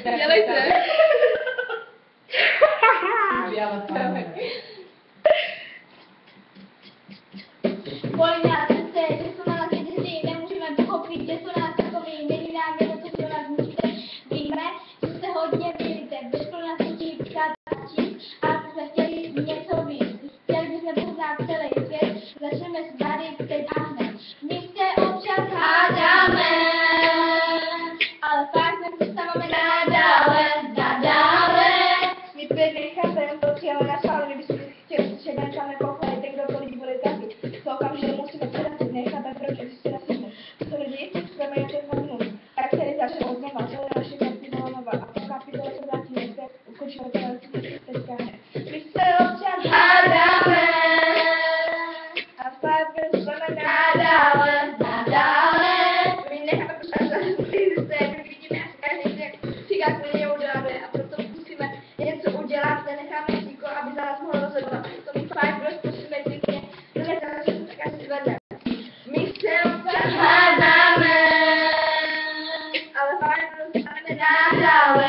Dělej se. Polina, že jsou na nás děti, nemůžeme pochopit, že jsou nás takový, není nám jedno, co se nás musíte. Víme, že se hodně milíte, ve škole nás učí psát a číst, a jsme chtěli něco víc. Chtěli bychom poznat celý svět, začneme s bary teď a hned. My se občas hádáme, ale fakt nepřestáváme nadále. My pět nechápem, to přijalo na šále, kdybychom chtěli slyšet něco nepochopit, kdo to lidi bude taky. To okamžitě musíme předat, nechápem, proč existuje rasismus. To lidi chceme jen těch hodnů. Tak tedy začne od neba, celé naše kapitola nová. A po kapitole se vrátíme zpět, ukončíme to teďka hned. My se občas hádáme, a fakt jsme nadále. My necháme pořád existuje, my vidíme, jak každý říká, klidně uděláme, a proto musíme něco udělat, nenecháme nikoho, aby za nás mohl rozhodovat. To mi fakt proč prosíme pěkně, zvedne se tak asi zvedne. My se občas hádáme, ale fakt jsme nadále.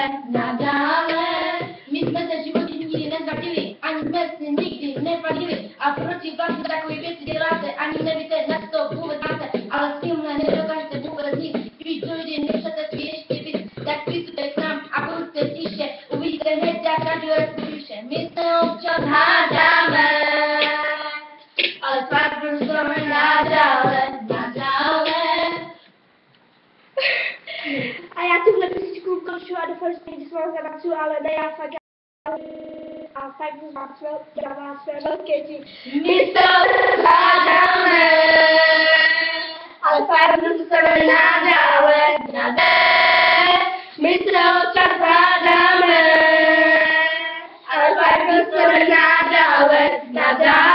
My jsme se v životě nikdy nezvadili, ani jsme si nikdy nevadili. A proč si vlastně takové věci děláte, ani nevíte, na to vůbec máte. Ale s tímhle nedokážete vůbec nic. Když dojde nechcete si ještě víc, tak přistupte k nám a buďte tiše. Uvidíte hned, jak každý píše. My se občas hádáme, ale fakt jsme nadále. A já tuhle písničku konču a doufám, že někdy s vámi zapracuju, ale ne, já fakt z vás dává své velké tím. My se hádáme, ale fakt jsme nadále. My se občas hádáme, ale fakt jsme nadále.